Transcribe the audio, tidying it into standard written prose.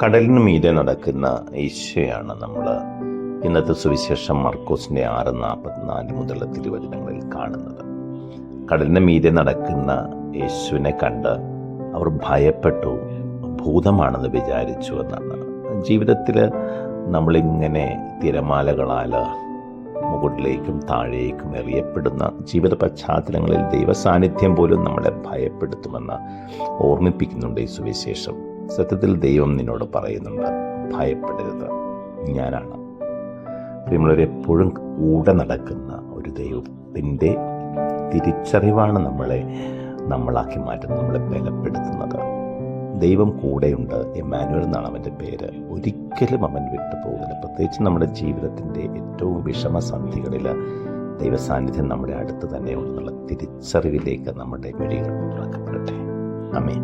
കടലിന് മീതെ നടക്കുന്ന ഈശോയാണ് നമ്മൾ ഇന്നത്തെ സുവിശേഷം മർക്കോസിൻ്റെ 6:44 മുതലുള്ള തിരുവചനങ്ങളിൽ കാണുന്നത്. കടലിന് മീതെ നടക്കുന്ന യേശുവിനെ കണ്ട് അവർ ഭയപ്പെട്ടു, ഭൂതമാണെന്ന് വിചാരിച്ചു എന്നാണ്. ജീവിതത്തിൽ നമ്മളിങ്ങനെ തിരമാലകളാൽ മുകളിലേക്കും താഴേക്കും എറിയപ്പെടുന്ന ജീവിത പശ്ചാത്തലങ്ങളിൽ ദൈവസാന്നിധ്യം പോലും നമ്മളെ ഭയപ്പെടുത്തുമെന്ന് ഓർമ്മിപ്പിക്കുന്നുണ്ട് ഈ സുവിശേഷം. സത്യത്തിൽ ദൈവം നിന്നോട് പറയുന്നുണ്ട്, ഭയപ്പെടരുത്, ഞാനാണ്. പ്രിയമുള്ളവരെപ്പോഴും കൂടെ നടക്കുന്ന ഒരു ദൈവത്തിൻ്റെ തിരിച്ചറിവാണ് നമ്മളാക്കി മാറ്റുന്നത്, നമ്മളെ ബലപ്പെടുത്തുന്നത്. ദൈവം കൂടെയുണ്ട്, എമ്മാനുവൽ എന്നാണ് അവൻ്റെ പേര്. ഒരിക്കലും അവൻ വിട്ടുപോകുന്നില്ല. പ്രത്യേകിച്ച് നമ്മുടെ ജീവിതത്തിൻ്റെ ഏറ്റവും വിഷമസന്ധികളിൽ ദൈവസാന്നിധ്യം നമ്മുടെ അടുത്ത് തന്നെ ഉണ്ടെന്നുള്ള തിരിച്ചറിവിലേക്ക് നമ്മുടെ മിഴികൾ തുറക്കപ്പെടട്ടെ. ആമേൻ.